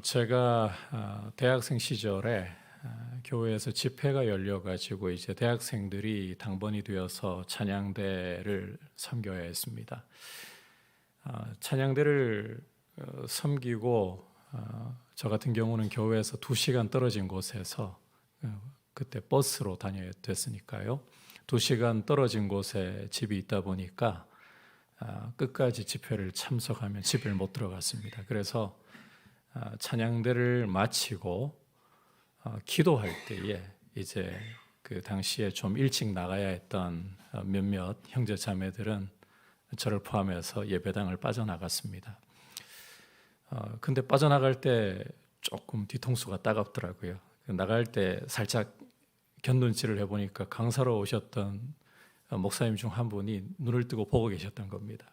제가 대학생 시절에 교회에서 집회가 열려가지고 이제 대학생들이 당번이 되어서 찬양대를 섬겨야 했습니다. 찬양대를 섬기고 저 같은 경우는 교회에서 2시간 떨어진 곳에서 그때 버스로 다녀야 됐으니까요. 2시간 떨어진 곳에 집이 있다 보니까 끝까지 집회를 참석하면 집을 못 들어갔습니다. 그래서 찬양대를 마치고 기도할 때에 이제 그 당시에 좀 일찍 나가야 했던 몇몇 형제 자매들은 저를 포함해서 예배당을 빠져나갔습니다. 근데 빠져나갈 때 조금 뒤통수가 따갑더라고요. 나갈 때 살짝 곁눈질을 해보니까 강사로 오셨던 목사님 중 한 분이 눈을 뜨고 보고 계셨던 겁니다.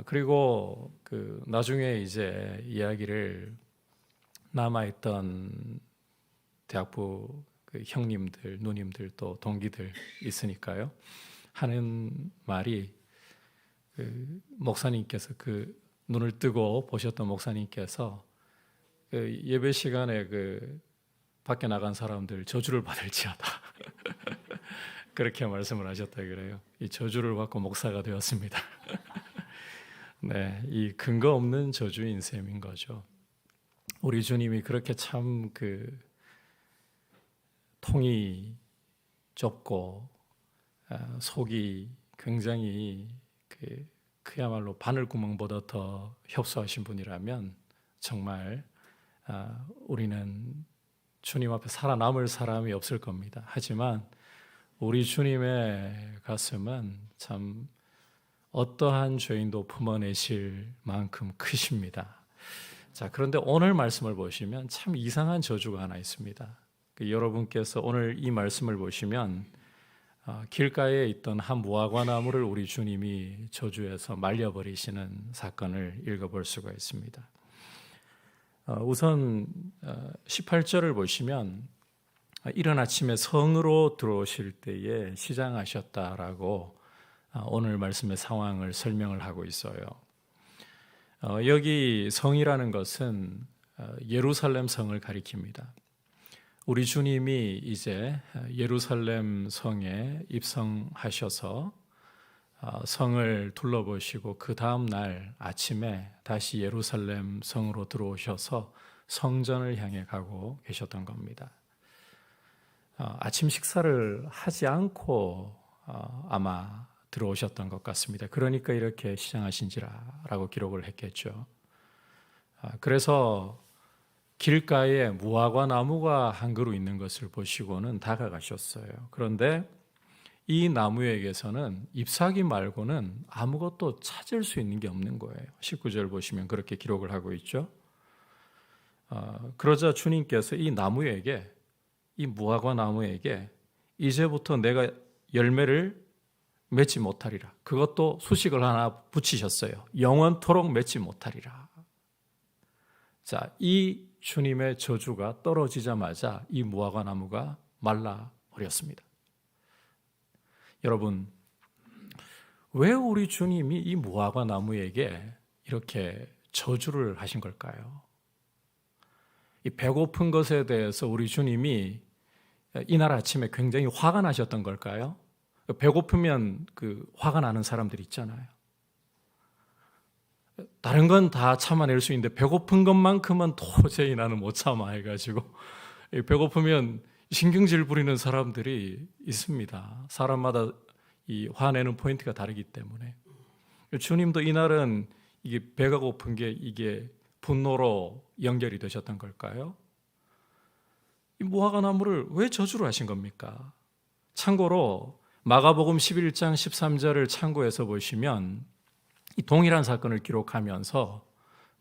그리고 나중에 이제 이야기를 남아있던 대학부 형님들, 누님들 또 동기들 있으니까요. 하는 말이 목사님께서 눈을 뜨고 보셨던 목사님께서 예배 시간에 밖에 나간 사람들 저주를 받을지어다. 그렇게 말씀을 하셨다 그래요. 이 저주를 받고 목사가 되었습니다. 네, 이 근거 없는 저주인 셈인 거죠. 우리 주님이 그렇게 참 통이 좁고 속이 굉장히 그야말로 바늘구멍보다 더 협소하신 분이라면 정말 우리는 주님 앞에 살아남을 사람이 없을 겁니다. 하지만 우리 주님의 가슴은 참 어떠한 죄인도 품어내실 만큼 크십니다. 자, 그런데 오늘 말씀을 보시면 참 이상한 저주가 하나 있습니다. 여러분께서 오늘 이 말씀을 보시면 길가에 있던 한 무화과 나무를 우리 주님이 저주해서 말려버리시는 사건을 읽어볼 수가 있습니다. 우선 18절을 보시면 이른 아침에 성으로 들어오실 때에 시장하셨다라고 오늘 말씀의 상황을 설명을 하고 있어요. 여기 성이라는 것은 예루살렘 성을 가리킵니다. 우리 주님이 이제 예루살렘 성에 입성하셔서 성을 둘러보시고 그 다음 날 아침에 다시 예루살렘 성으로 들어오셔서 성전을 향해 가고 계셨던 겁니다. 아침 식사를 하지 않고 아마 들어오셨던 것 같습니다. 그러니까 이렇게 시장하신지라라고 기록을 했겠죠. 그래서 길가에 무화과 나무가 한 그루 있는 것을 보시고는 다가가셨어요. 그런데 이 나무에게서는 잎사귀 말고는 아무것도 찾을 수 있는 게 없는 거예요. 19절 보시면 그렇게 기록을 하고 있죠. 그러자 주님께서 이 무화과 나무에게 이제부터 내가 열매를 맺지 못하리라. 그것도 수식을 하나 붙이셨어요. 영원토록 맺지 못하리라. 자, 이 주님의 저주가 떨어지자마자 이 무화과 나무가 말라버렸습니다. 여러분, 왜 우리 주님이 이 무화과 나무에게 이렇게 저주를 하신 걸까요? 이 배고픈 것에 대해서 우리 주님이 이날 아침에 굉장히 화가 나셨던 걸까요? 배고프면 화가 나는 사람들 있잖아요. 다른 건 다 참아낼 수 있는데 배고픈 것만큼은 도저히 나는 못 참아 해가지고 배고프면 신경질 부리는 사람들이 있습니다. 사람마다 이 화내는 포인트가 다르기 때문에 주님도 이날은 이게 배가 고픈 게 이게 분노로 연결이 되셨던 걸까요? 이 무화과 나무를 왜 저주를 하신 겁니까? 참고로 마가복음 11장 13절을 참고해서 보시면 이 동일한 사건을 기록하면서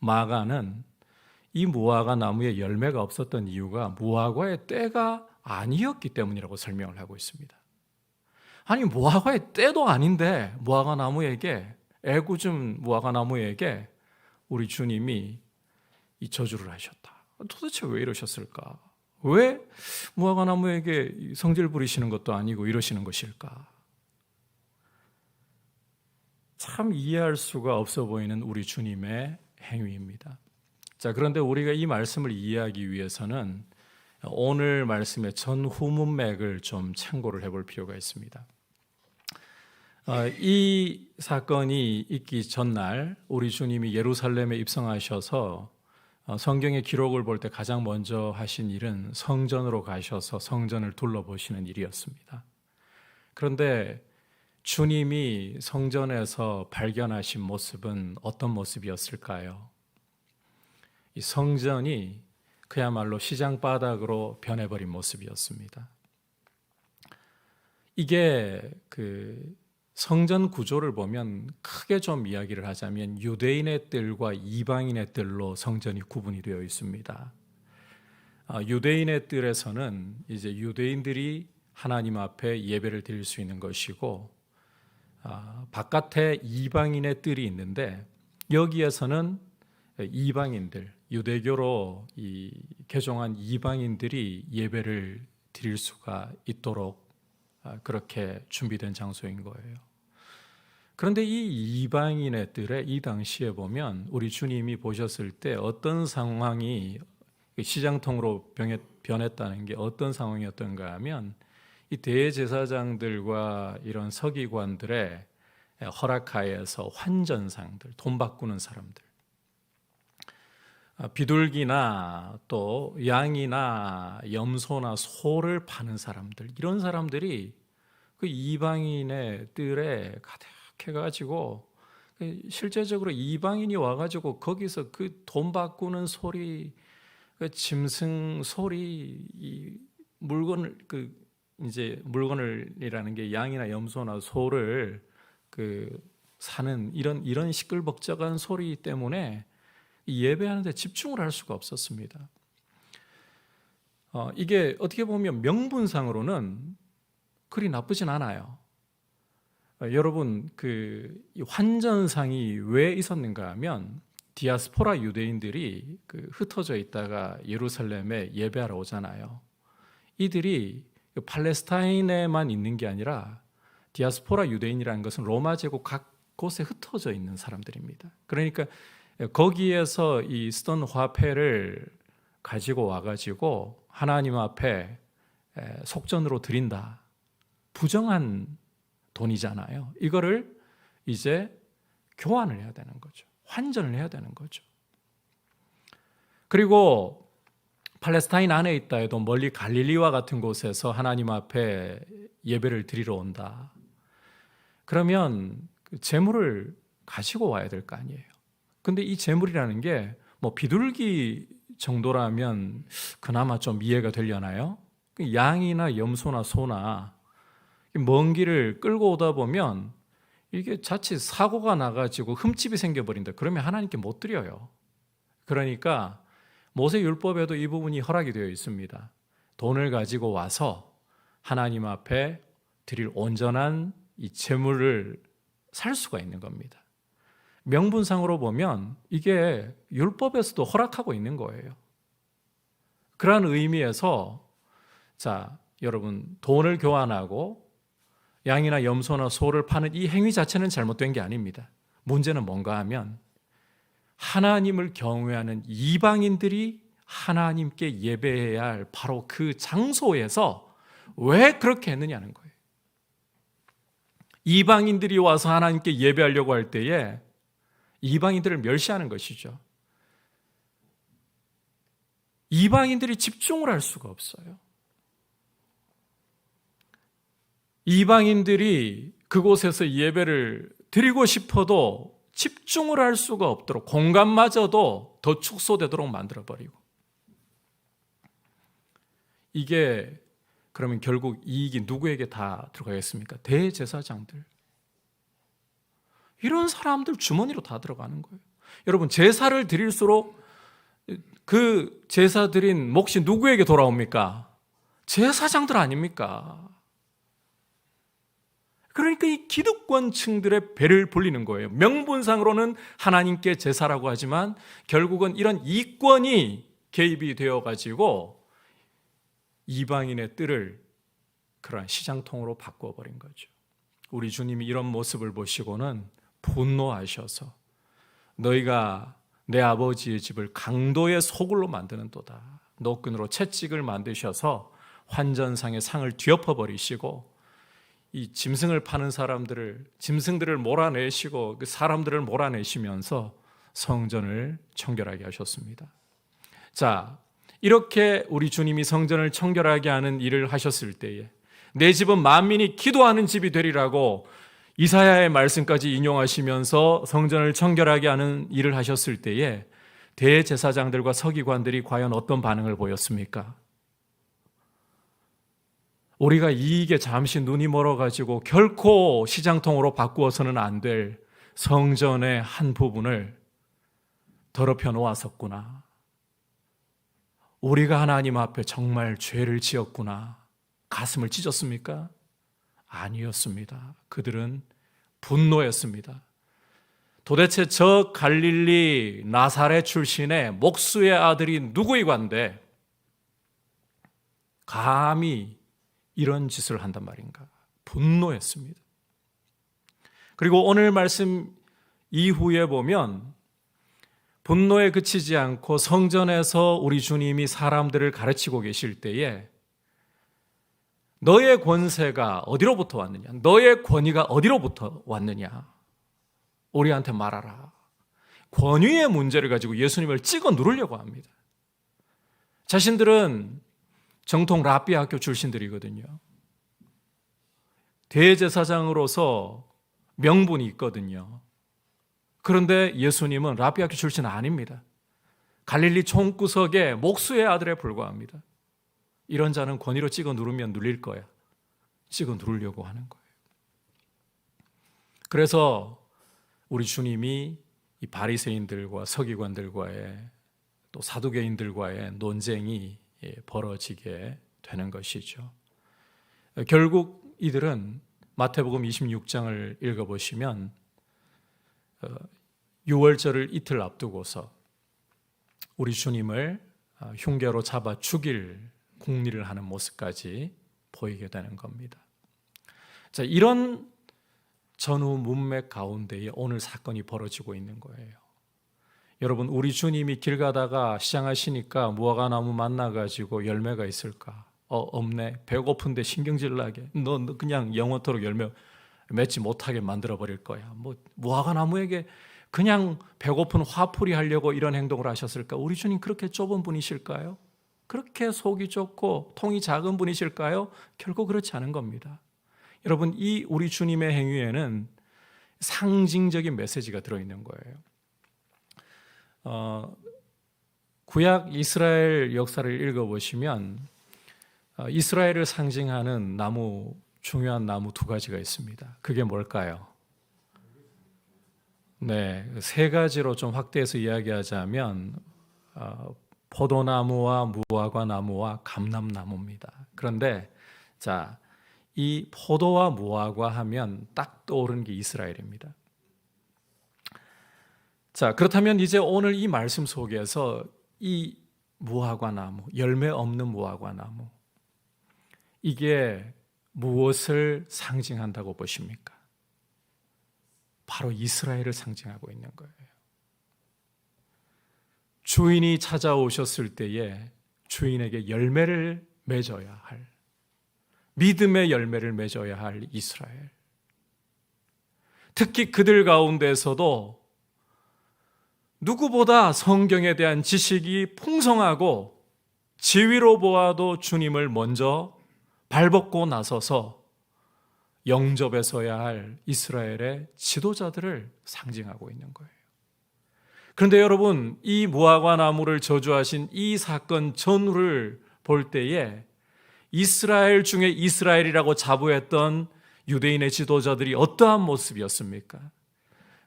마가는 이 무화과 나무에 열매가 없었던 이유가 무화과의 때가 아니었기 때문이라고 설명을 하고 있습니다. 아니, 무화과의 때도 아닌데 무화과 나무에게, 애꿎은 무화과 나무에게 우리 주님이 이 저주를 하셨다. 도대체 왜 이러셨을까? 왜 무화과 나무에게 성질 부리시는 것도 아니고 이러시는 것일까? 참 이해할 수가 없어 보이는 우리 주님의 행위입니다. 자, 그런데 우리가 이 말씀을 이해하기 위해서는 오늘 말씀의 전후문맥을 좀 참고를 해볼 필요가 있습니다. 이 사건이 있기 전날 우리 주님이 예루살렘에 입성하셔서 성경의 기록을 볼 때 가장 먼저 하신 일은 성전으로 가셔서 성전을 둘러보시는 일이었습니다. 그런데 주님이 성전에서 발견하신 모습은 어떤 모습이었을까요? 이 성전이 그야말로 시장 바닥으로 변해버린 모습이었습니다. 이게 그 성전 구조를 보면 크게 좀 이야기를 하자면 유대인의 뜰과 이방인의 뜰로 성전이 구분이 되어 있습니다. 유대인의 뜰에서는 이제 유대인들이 하나님 앞에 예배를 드릴 수 있는 것이고, 바깥에 이방인의 뜰이 있는데 여기에서는 이방인들, 유대교로 개종한 이방인들이 예배를 드릴 수가 있도록 그렇게 준비된 장소인 거예요. 그런데 이 이방인의 뜰에 이 당시에 보면 우리 주님이 보셨을 때 어떤 상황이 시장통으로 변했다는 게 어떤 상황이었던가 하면 이 대제사장들과 이런 서기관들의 허락하에서 환전상들, 돈 바꾸는 사람들, 비둘기나 또 양이나 염소나 소를 파는 사람들, 이런 사람들이 그 이방인의 뜰에 가득해가지고 실제적으로 이방인이 와가지고 거기서 그 돈 바꾸는 소리, 그 짐승 소리, 이 물건을 물건을이라는 게 양이나 염소나 소를 사는 이런 시끌벅적한 소리 때문에 예배하는데 집중을 할 수가 없었습니다. 이게 어떻게 보면 명분상으로는 그리 나쁘진 않아요. 여러분, 이 환전상이 왜 있었는가 하면 디아스포라 유대인들이 흩어져 있다가 예루살렘에 예배하러 오잖아요. 이들이 팔레스타인에만 있는 게 아니라 디아스포라 유대인이라는 것은 로마 제국 각 곳에 흩어져 있는 사람들입니다. 그러니까 거기에서 이 쓰던 화폐를 가지고 와가지고 하나님 앞에 속전으로 드린다. 부정한 돈이잖아요. 이거를 이제 교환을 해야 되는 거죠. 환전을 해야 되는 거죠. 그리고 팔레스타인 안에 있다 해도 멀리 갈릴리와 같은 곳에서 하나님 앞에 예배를 드리러 온다. 그러면 재물을 가지고 와야 될 거 아니에요. 근데 이 재물이라는 게 뭐 비둘기 정도라면 그나마 좀 이해가 되려나요? 양이나 염소나 소나 먼 길을 끌고 오다 보면 이게 자칫 사고가 나가지고 흠집이 생겨버린다. 그러면 하나님께 못 드려요. 그러니까 모세율법에도 이 부분이 허락이 되어 있습니다. 돈을 가지고 와서 하나님 앞에 드릴 온전한 이 재물을 살 수가 있는 겁니다. 명분상으로 보면 이게 율법에서도 허락하고 있는 거예요. 그러한 의미에서 자, 여러분, 돈을 교환하고 양이나 염소나 소를 파는 이 행위 자체는 잘못된 게 아닙니다. 문제는 뭔가 하면 하나님을 경외하는 이방인들이 하나님께 예배해야 할 바로 그 장소에서 왜 그렇게 했느냐는 거예요. 이방인들이 와서 하나님께 예배하려고 할 때에 이방인들을 멸시하는 것이죠. 이방인들이 집중을 할 수가 없어요. 이방인들이 그곳에서 예배를 드리고 싶어도 집중을 할 수가 없도록 공간마저도 더 축소되도록 만들어버리고, 이게 그러면 결국 이익이 누구에게 다 들어가겠습니까? 대제사장들, 이런 사람들 주머니로 다 들어가는 거예요. 여러분, 제사를 드릴수록 그 제사 드린 몫이 누구에게 돌아옵니까? 제사장들 아닙니까? 그러니까 이 기득권층들의 배를 불리는 거예요. 명분상으로는 하나님께 제사라고 하지만 결국은 이런 이권이 개입이 되어가지고 이방인의 뜰을 그러한 시장통으로 바꿔버린 거죠. 우리 주님이 이런 모습을 보시고는 분노하셔서 너희가 내 아버지의 집을 강도의 소굴로 만드는도다. 노끈으로 채찍을 만드셔서 환전상의 상을 뒤엎어 버리시고 이 짐승을 파는 짐승들을 몰아내시고 그 사람들을 몰아내시면서 성전을 청결하게 하셨습니다. 자, 이렇게 우리 주님이 성전을 청결하게 하는 일을 하셨을 때에 내 집은 만민이 기도하는 집이 되리라고 이사야의 말씀까지 인용하시면서 성전을 청결하게 하는 일을 하셨을 때에 대제사장들과 서기관들이 과연 어떤 반응을 보였습니까? 우리가 이익에 잠시 눈이 멀어가지고 결코 시장통으로 바꾸어서는 안 될 성전의 한 부분을 더럽혀 놓았었구나. 우리가 하나님 앞에 정말 죄를 지었구나. 가슴을 찢었습니까? 아니었습니다. 그들은 분노했습니다. 도대체 저 갈릴리 나사렛 출신의 목수의 아들이 누구이관데 감히 이런 짓을 한단 말인가? 분노했습니다. 그리고 오늘 말씀 이후에 보면 분노에 그치지 않고 성전에서 우리 주님이 사람들을 가르치고 계실 때에 너의 권세가 어디로부터 왔느냐? 너의 권위가 어디로부터 왔느냐? 우리한테 말하라. 권위의 문제를 가지고 예수님을 찍어 누르려고 합니다. 자신들은 정통 랍비 학교 출신들이거든요. 대제사장으로서 명분이 있거든요. 그런데 예수님은 랍비 학교 출신 아닙니다. 갈릴리 총구석의 목수의 아들에 불과합니다. 이런 자는 권위로 찍어 누르면 눌릴 거야. 찍어 누르려고 하는 거예요. 그래서 우리 주님이 이 바리새인들과 서기관들과의 또 사두개인들과의 논쟁이 벌어지게 되는 것이죠. 결국 이들은 마태복음 26장을 읽어보시면 유월절을 이틀 앞두고서 우리 주님을 흉계로 잡아 죽일 궁리를 하는 모습까지 보이게 되는 겁니다. 자, 이런 전후 문맥 가운데에 오늘 사건이 벌어지고 있는 거예요. 여러분, 우리 주님이 길 가다가 시장하시니까 무화과나무 만나가지고 열매가 있을까? 없네. 배고픈데 신경질 나게. 너 그냥 영원토록 열매 맺지 못하게 만들어 버릴 거야. 무화과나무에게 그냥 배고픈 화풀이 하려고 이런 행동을 하셨을까? 우리 주님 그렇게 좁은 분이실까요? 그렇게 속이 좁고 통이 작은 분이실까요? 결코 그렇지 않은 겁니다. 여러분, 이 우리 주님의 행위에는 상징적인 메시지가 들어있는 거예요. 구약 이스라엘 역사를 읽어보시면 이스라엘을 상징하는 나무, 중요한 나무 두 가지가 있습니다. 그게 뭘까요? 네, 세 가지로 좀 확대해서 이야기하자면 포도나무와 무화과나무와 감람나무입니다. 그런데 자, 이 포도와 무화과 하면 딱 떠오르는 게 이스라엘입니다. 자, 그렇다면 이제 오늘 이 말씀 속에서 이 무화과나무, 열매 없는 무화과나무, 이게 무엇을 상징한다고 보십니까? 바로 이스라엘을 상징하고 있는 거예요. 주인이 찾아오셨을 때에 주인에게 열매를 맺어야 할, 믿음의 열매를 맺어야 할 이스라엘. 특히 그들 가운데서도 누구보다 성경에 대한 지식이 풍성하고 지위로 보아도 주님을 먼저 발벗고 나서서 영접해서야 할 이스라엘의 지도자들을 상징하고 있는 거예요. 그런데 여러분, 이 무화과 나무를 저주하신 이 사건 전후를 볼 때에 이스라엘 중에 이스라엘이라고 자부했던 유대인의 지도자들이 어떠한 모습이었습니까?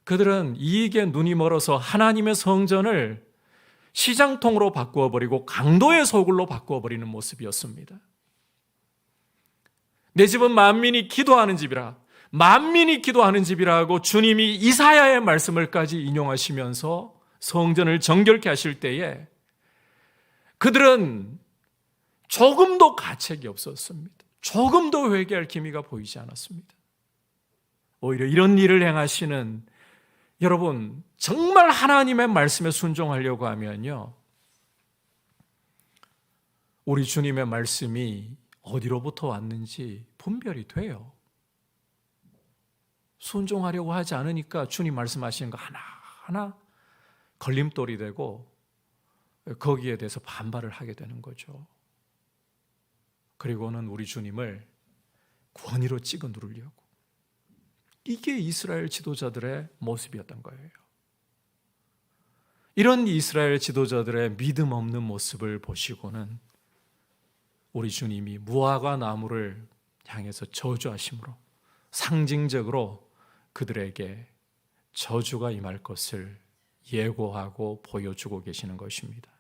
그들은 이익에 눈이 멀어서 하나님의 성전을 시장통으로 바꾸어버리고 강도의 소굴로 바꾸어버리는 모습이었습니다. 내 집은 만민이 기도하는 집이라, 만민이 기도하는 집이라고 주님이 이사야의 말씀을까지 인용하시면서 성전을 정결케 하실 때에 그들은 조금도 가책이 없었습니다. 조금도 회개할 기미가 보이지 않았습니다. 오히려 이런 일을 행하시는 여러분, 정말 하나님의 말씀에 순종하려고 하면요, 우리 주님의 말씀이 어디로부터 왔는지 분별이 돼요. 순종하려고 하지 않으니까 주님 말씀하시는 거 하나하나 걸림돌이 되고 거기에 대해서 반발을 하게 되는 거죠. 그리고는 우리 주님을 권위로 찍어 누르려고. 이게 이스라엘 지도자들의 모습이었던 거예요. 이런 이스라엘 지도자들의 믿음 없는 모습을 보시고는 우리 주님이 무화과 나무를 향해서 저주하심으로 상징적으로 그들에게 저주가 임할 것을 예고하고 보여주고 계시는 것입니다.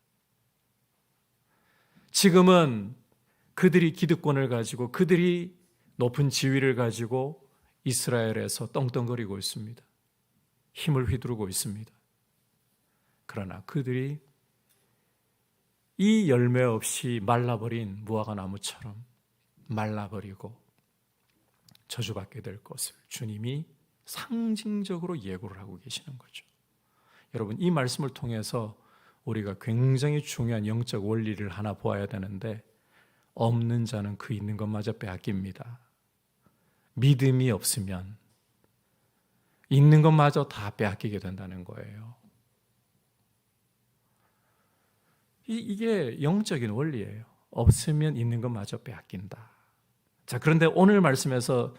지금은 그들이 기득권을 가지고 그들이 높은 지위를 가지고 이스라엘에서 떵떵거리고 있습니다. 힘을 휘두르고 있습니다. 그러나 그들이 이 열매 없이 말라버린 무화과 나무처럼 말라버리고 저주받게 될 것을 주님이 상징적으로 예고를 하고 계시는 거죠. 여러분, 이 말씀을 통해서 우리가 굉장히 중요한 영적 원리를 하나 보아야 되는데, 없는 자는 그 있는 것마저 빼앗깁니다. 믿음이 없으면 있는 것마저 다 빼앗기게 된다는 거예요. 이게 영적인 원리예요. 없으면 있는 것마저 빼앗긴다. 자, 그런데 오늘 말씀에서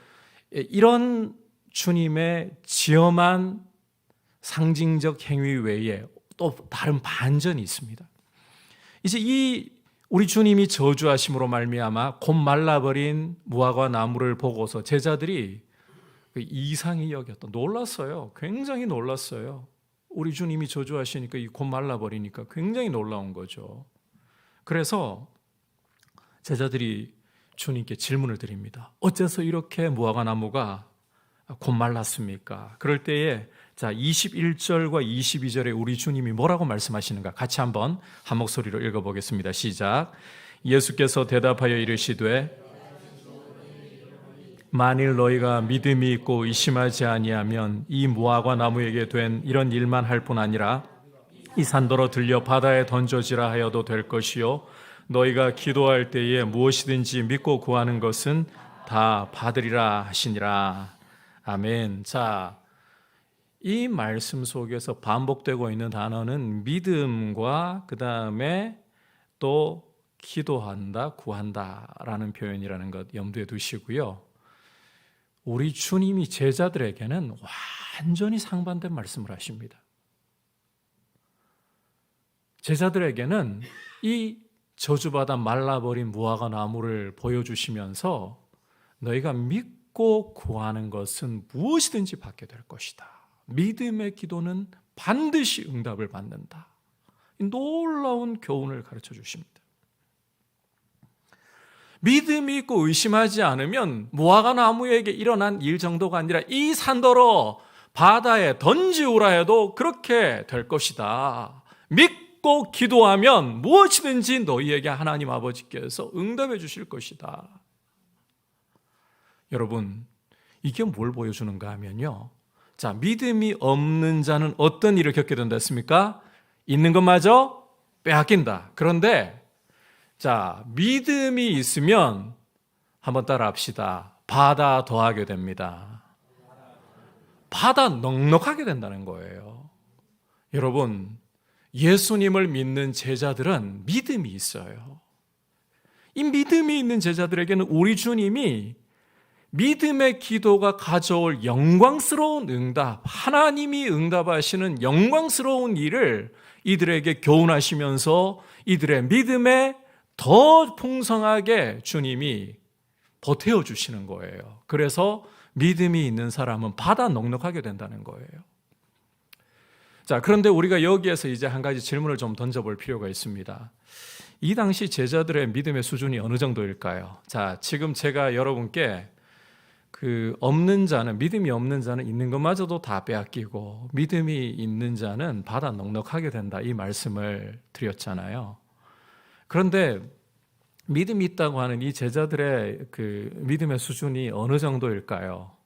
이런 주님의 지엄한 상징적 행위 외에 또 다른 반전이 있습니다. 이제 이 우리 주님이 저주하심으로 말미암아 곧 말라버린 무화과 나무를 보고서 제자들이 이상히 여겼다. 놀랐어요. 굉장히 놀랐어요. 우리 주님이 저주하시니까 이 곧 말라버리니까 굉장히 놀라운 거죠. 그래서 제자들이 주님께 질문을 드립니다. 어째서 이렇게 무화과 나무가 곧 말랐습니까? 그럴 때에 자, 21절과 22절에 우리 주님이 뭐라고 말씀하시는가? 같이 한번 한 목소리로 읽어보겠습니다. 시작. 예수께서 대답하여 이르시되 만일 너희가 믿음이 있고 의심하지 아니하면 이 무화과 나무에게 된 이런 일만 할 뿐 아니라 이 산더러 들려 바다에 던져지라 하여도 될 것이요 너희가 기도할 때에 무엇이든지 믿고 구하는 것은 다 받으리라 하시니라. 아멘. 자, 이 말씀 속에서 반복되고 있는 단어는 믿음과 그 다음에 또 기도한다, 구한다라는 표현이라는 것 염두에 두시고요. 우리 주님이 제자들에게는 완전히 상반된 말씀을 하십니다. 제자들에게는 이 저주받아 말라버린 무화과 나무를 보여주시면서 너희가 믿고 구하는 것은 무엇이든지 받게 될 것이다. 믿음의 기도는 반드시 응답을 받는다. 놀라운 교훈을 가르쳐 주십니다. 믿음이 있고 의심하지 않으면 무화과 나무에게 일어난 일 정도가 아니라 이 산더러 바다에 던지우라 해도 그렇게 될 것이다. 믿고 기도하면 무엇이든지 너희에게 하나님 아버지께서 응답해 주실 것이다. 여러분, 이게 뭘 보여주는가 하면요. 자, 믿음이 없는 자는 어떤 일을 겪게 된다 했습니까? 있는 것마저 빼앗긴다. 그런데 자, 믿음이 있으면 한번 따라 합시다. 받아 더하게 됩니다. 받아 넉넉하게 된다는 거예요. 여러분, 예수님을 믿는 제자들은 믿음이 있어요. 이 믿음이 있는 제자들에게는 우리 주님이 믿음의 기도가 가져올 영광스러운 응답, 하나님이 응답하시는 영광스러운 일을 이들에게 교훈하시면서 이들의 믿음에 더 풍성하게 주님이 보태어 주시는 거예요. 그래서 믿음이 있는 사람은 받아 넉넉하게 된다는 거예요. 자, 그런데 우리가 여기에서 이제 한 가지 질문을 좀 던져볼 필요가 있습니다. 이 당시 제자들의 믿음의 수준이 어느 정도일까요? 자, 지금 제가 여러분께 없는 자는, 믿음이 없는 자는 있는 것마저도 다 빼앗기고 믿음이 있는 자는 받아 넉넉하게 된다, 이 말씀을 드렸잖아요. 그런데 믿음이 있다고 하는 이 제자들의 믿음의 수준이 어느 정도일까요?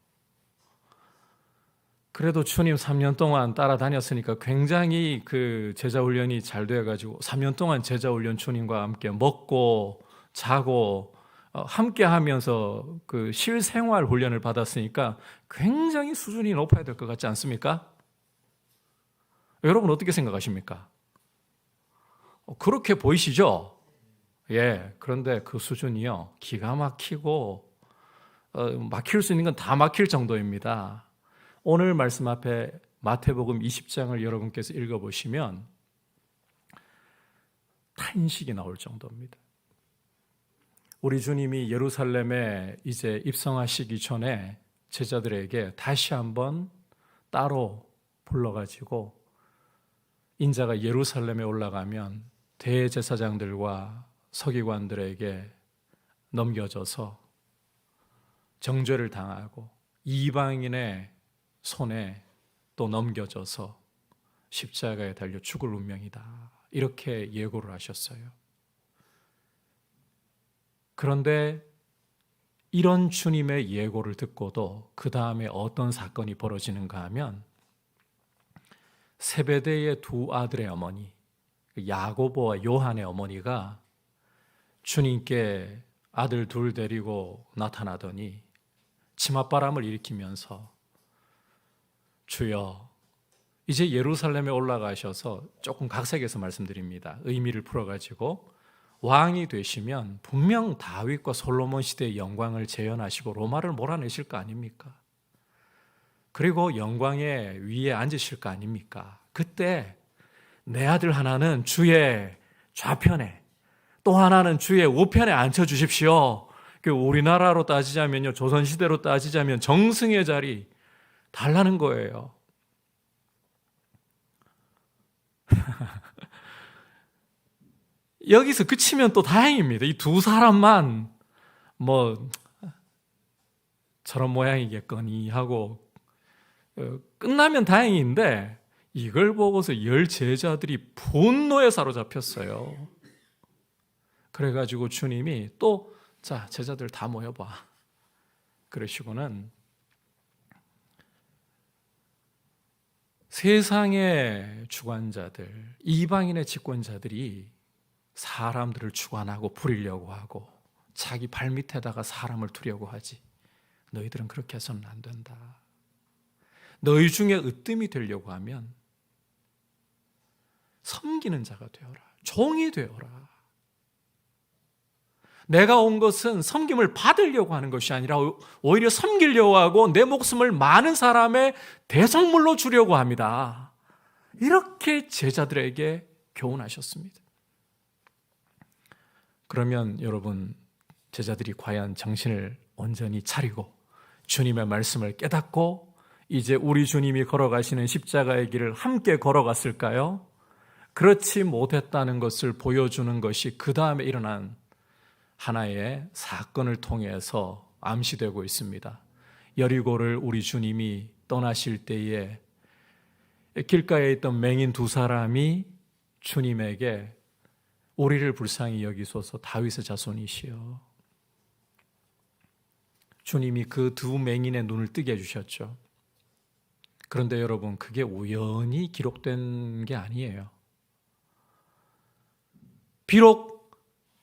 그래도 주님 3년 동안 따라다녔으니까 굉장히 그 제자 훈련이 잘 돼가지고 3년 동안 제자 훈련 주님과 함께 먹고 자고 함께 하면서 그 실생활 훈련을 받았으니까 굉장히 수준이 높아야 될 것 같지 않습니까? 여러분 어떻게 생각하십니까? 그렇게 보이시죠? 예, 그런데 그 수준이요, 기가 막히고 막힐 수 있는 건 다 막힐 정도입니다. 오늘 말씀 앞에 마태복음 20장을 여러분께서 읽어보시면 탄식이 나올 정도입니다. 우리 주님이 예루살렘에 이제 입성하시기 전에 제자들에게 다시 한번 따로 불러가지고 인자가 예루살렘에 올라가면 대제사장들과 서기관들에게 넘겨져서 정죄를 당하고 이방인의 손에 또 넘겨져서 십자가에 달려 죽을 운명이다, 이렇게 예고를 하셨어요. 그런데 이런 주님의 예고를 듣고도 그 다음에 어떤 사건이 벌어지는가 하면 세베대의 두 아들의 어머니, 야고보와 요한의 어머니가 주님께 아들 둘 데리고 나타나더니 치맛바람을 일으키면서 주여, 이제 예루살렘에 올라가셔서, 조금 각색해서 말씀드립니다, 의미를 풀어가지고, 왕이 되시면 분명 다윗과 솔로몬 시대의 영광을 재현하시고 로마를 몰아내실 거 아닙니까? 그리고 영광의 위에 앉으실 거 아닙니까? 그때 내 아들 하나는 주의 좌편에, 또 하나는 주의 우편에 앉혀주십시오. 우리나라로 따지자면요, 조선시대로 따지자면 정승의 자리 달라는 거예요. 여기서 그치면 또 다행입니다. 이 두 사람만 뭐 저런 모양이겠거니 하고 끝나면 다행인데, 이걸 보고서 열 제자들이 분노에 사로잡혔어요. 그래가지고 주님이 또 자, 제자들 다 모여봐, 그러시고는 세상의 주관자들, 이방인의 집권자들이 사람들을 주관하고 부리려고 하고 자기 발밑에다가 사람을 두려고 하지, 너희들은 그렇게 해서는 안 된다. 너희 중에 으뜸이 되려고 하면 섬기는 자가 되어라, 종이 되어라. 내가 온 것은 섬김을 받으려고 하는 것이 아니라 오히려 섬기려고 하고 내 목숨을 많은 사람의 대성물로 주려고 합니다. 이렇게 제자들에게 교훈하셨습니다. 그러면 여러분, 제자들이 과연 정신을 온전히 차리고 주님의 말씀을 깨닫고 이제 우리 주님이 걸어가시는 십자가의 길을 함께 걸어갔을까요? 그렇지 못했다는 것을 보여주는 것이 그 다음에 일어난 하나의 사건을 통해서 암시되고 있습니다. 여리고를 우리 주님이 떠나실 때에 길가에 있던 맹인 두 사람이 주님에게 우리를 불쌍히 여기소서, 다윗의 자손이시여. 주님이 그 두 맹인의 눈을 뜨게 해주셨죠. 그런데 여러분, 그게 우연히 기록된 게 아니에요. 비록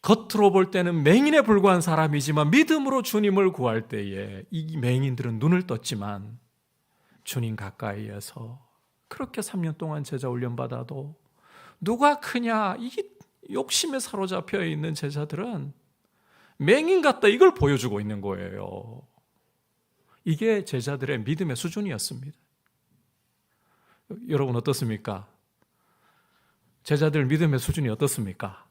겉으로 볼 때는 맹인에 불과한 사람이지만 믿음으로 주님을 구할 때에 이 맹인들은 눈을 떴지만 주님 가까이에서 그렇게 3년 동안 제자 훈련 받아도 누가 크냐, 이 욕심에 사로잡혀 있는 제자들은 맹인 같다, 이걸 보여주고 있는 거예요. 이게 제자들의 믿음의 수준이었습니다. 여러분 어떻습니까? 제자들 믿음의 수준이 어떻습니까?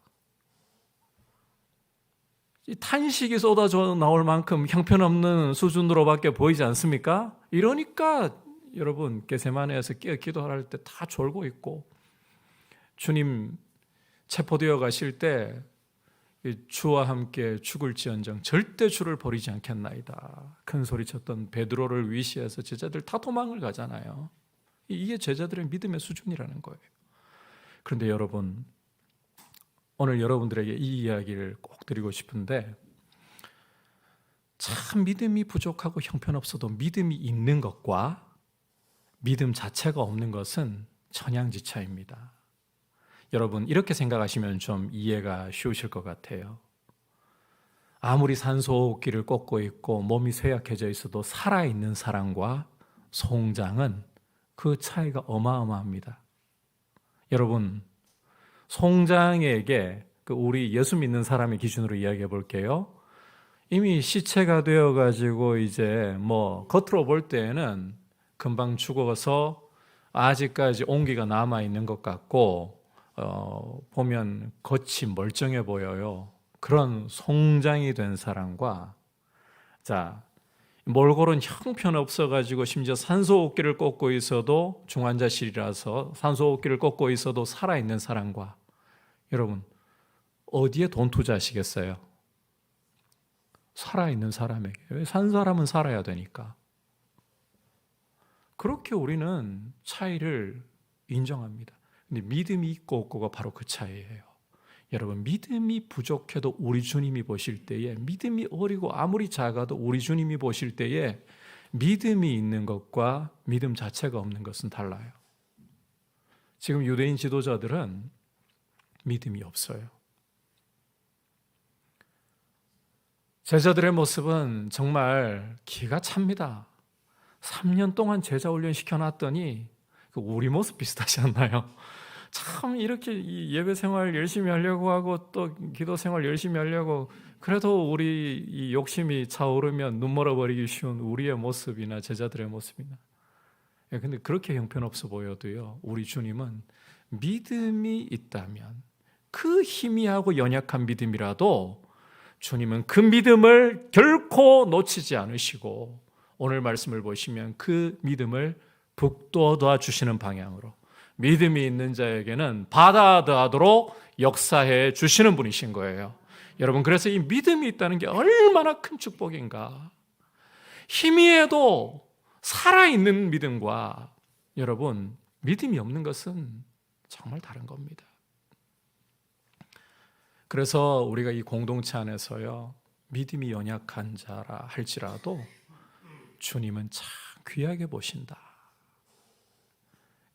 이 탄식이 쏟아져 나올 만큼 형편없는 수준으로밖에 보이지 않습니까? 이러니까 여러분, 겟세마네에서 기도할 때 다 졸고 있고, 주님 체포되어 가실 때 주와 함께 죽을지언정 절대 주를 버리지 않겠나이다 큰 소리 쳤던 베드로를 위시해서 제자들 다 도망을 가잖아요. 이게 제자들의 믿음의 수준이라는 거예요. 그런데 여러분, 오늘 여러분들에게 이 이야기를 꼭 드리고 싶은데, 참 믿음이 부족하고 형편없어도 믿음이 있는 것과 믿음 자체가 없는 것은 천양지차입니다. 여러분, 이렇게 생각하시면 좀 이해가 쉬우실 것 같아요. 아무리 산소호흡기를 꽂고 있고 몸이 쇠약해져 있어도 살아있는 사람과 송장은 그 차이가 어마어마합니다. 여러분, 송장에게 우리 예수 믿는 사람의 기준으로 이야기해 볼게요. 이미 시체가 되어가지고 이제 겉으로 볼 때에는 금방 죽어서 아직까지 온기가 남아있는 것 같고 보면 겉이 멀쩡해 보여요. 그런 송장이 된 사람과 몰골은 형편없어가지고 심지어 산소호흡기를 꽂고 있어도 중환자실이라서 산소호흡기를 꽂고 있어도 살아있는 사람과 여러분 어디에 돈 투자하시겠어요? 살아있는 사람에게. 산 사람은 살아야 되니까. 그렇게 우리는 차이를 인정합니다. 근데 믿음이 있고 없고가 바로 그 차이예요. 여러분, 믿음이 부족해도 우리 주님이 보실 때에, 믿음이 어리고 아무리 작아도 우리 주님이 보실 때에 믿음이 있는 것과 믿음 자체가 없는 것은 달라요. 지금 유대인 지도자들은 믿음이 없어요. 제자들의 모습은 정말 기가 찹니다. 3년 동안 제자 훈련 시켜놨더니 우리 모습 비슷하지 않나요? 참 이렇게 이 예배 생활 열심히 하려고 하고 또 기도 생활 열심히 하려고 그래도 우리 이 욕심이 차오르면 눈 멀어버리기 쉬운 우리의 모습이나 제자들의 모습이나, 근데 그렇게 형편없어 보여도요, 우리 주님은 믿음이 있다면 그 희미하고 연약한 믿음이라도 주님은 그 믿음을 결코 놓치지 않으시고 오늘 말씀을 보시면 그 믿음을 북돋아 주시는 방향으로 믿음이 있는 자에게는 받아들하도록 역사해 주시는 분이신 거예요. 여러분, 그래서 이 믿음이 있다는 게 얼마나 큰 축복인가. 희미해도 살아있는 믿음과 여러분 믿음이 없는 것은 정말 다른 겁니다. 그래서 우리가 이 공동체 안에서요, 믿음이 연약한 자라 할지라도 주님은 참 귀하게 보신다.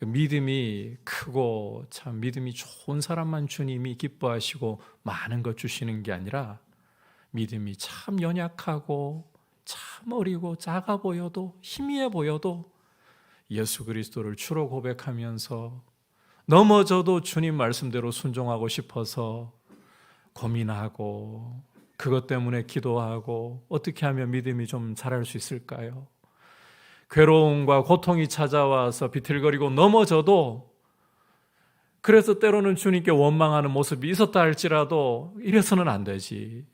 믿음이 크고 참 믿음이 좋은 사람만 주님이 기뻐하시고 많은 것 주시는 게 아니라 믿음이 참 연약하고 참 어리고 작아 보여도 희미해 보여도 예수 그리스도를 주로 고백하면서 넘어져도 주님 말씀대로 순종하고 싶어서 고민하고 그것 때문에 기도하고 어떻게 하면 믿음이 좀 자랄 수 있을까요? 괴로움과 고통이 찾아와서 비틀거리고 넘어져도 그래서 때로는 주님께 원망하는 모습이 있었다 할지라도 이래서는 안 되지,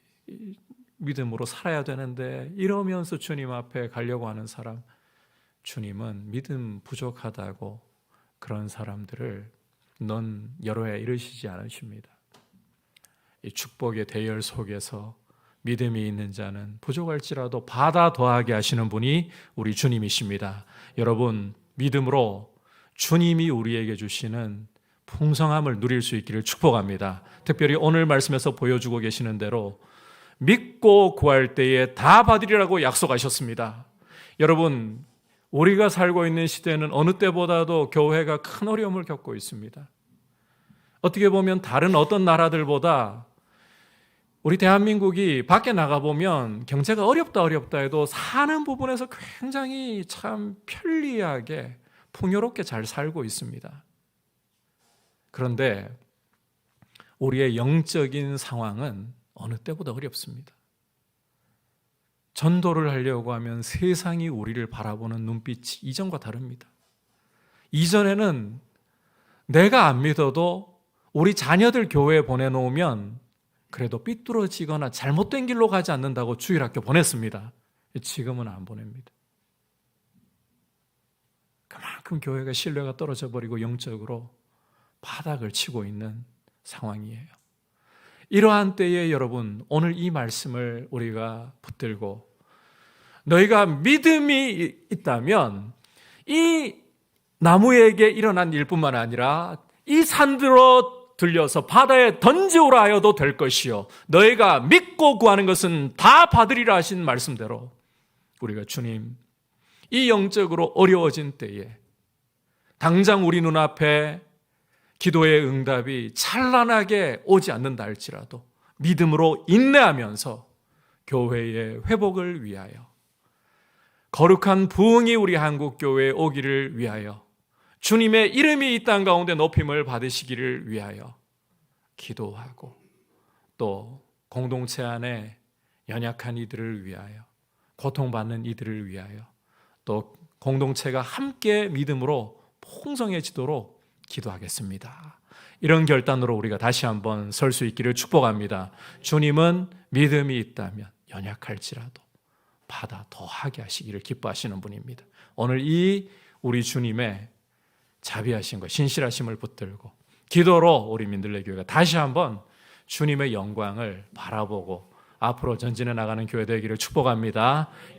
믿음으로 살아야 되는데 이러면서 주님 앞에 가려고 하는 사람, 주님은 믿음 부족하다고 그런 사람들을 넌 여로야 이러시지 않으십니다. 이 축복의 대열 속에서 믿음이 있는 자는 부족할지라도 받아 더하게 하시는 분이 우리 주님이십니다. 여러분, 믿음으로 주님이 우리에게 주시는 풍성함을 누릴 수 있기를 축복합니다. 특별히 오늘 말씀에서 보여주고 계시는 대로 믿고 구할 때에 다 받으리라고 약속하셨습니다. 여러분, 우리가 살고 있는 시대는 어느 때보다도 교회가 큰 어려움을 겪고 있습니다. 어떻게 보면 다른 어떤 나라들보다 우리 대한민국이 밖에 나가보면 경제가 어렵다 해도 사는 부분에서 굉장히 참 편리하게 풍요롭게 잘 살고 있습니다. 그런데 우리의 영적인 상황은 어느 때보다 어렵습니다. 전도를 하려고 하면 세상이 우리를 바라보는 눈빛이 이전과 다릅니다. 이전에는 내가 안 믿어도 우리 자녀들 교회에 보내놓으면 그래도 삐뚤어지거나 잘못된 길로 가지 않는다고 주일학교 보냈습니다. 지금은 안 보냅니다. 그만큼 교회가 신뢰가 떨어져 버리고 영적으로 바닥을 치고 있는 상황이에요. 이러한 때에 여러분, 오늘 이 말씀을 우리가 붙들고 너희가 믿음이 있다면 이 나무에게 일어난 일뿐만 아니라 이 산들로 들려서 바다에 던지오라 하여도 될 것이요 너희가 믿고 구하는 것은 다 받으리라 하신 말씀대로 우리가 주님 이 영적으로 어려워진 때에 당장 우리 눈앞에 기도의 응답이 찬란하게 오지 않는다 할지라도 믿음으로 인내하면서 교회의 회복을 위하여, 거룩한 부흥이 우리 한국교회에 오기를 위하여, 주님의 이름이 이 땅 가운데 높임을 받으시기를 위하여 기도하고, 또 공동체 안에 연약한 이들을 위하여, 고통받는 이들을 위하여, 또 공동체가 함께 믿음으로 풍성해지도록 기도하겠습니다. 이런 결단으로 우리가 다시 한번 설 수 있기를 축복합니다. 주님은 믿음이 있다면 연약할지라도 받아 더하게 하시기를 기뻐하시는 분입니다. 오늘 이 우리 주님의 자비하신 것, 신실하심을 붙들고 기도로 우리 민들레 교회가 다시 한번 주님의 영광을 바라보고 앞으로 전진해 나가는 교회 되기를 축복합니다.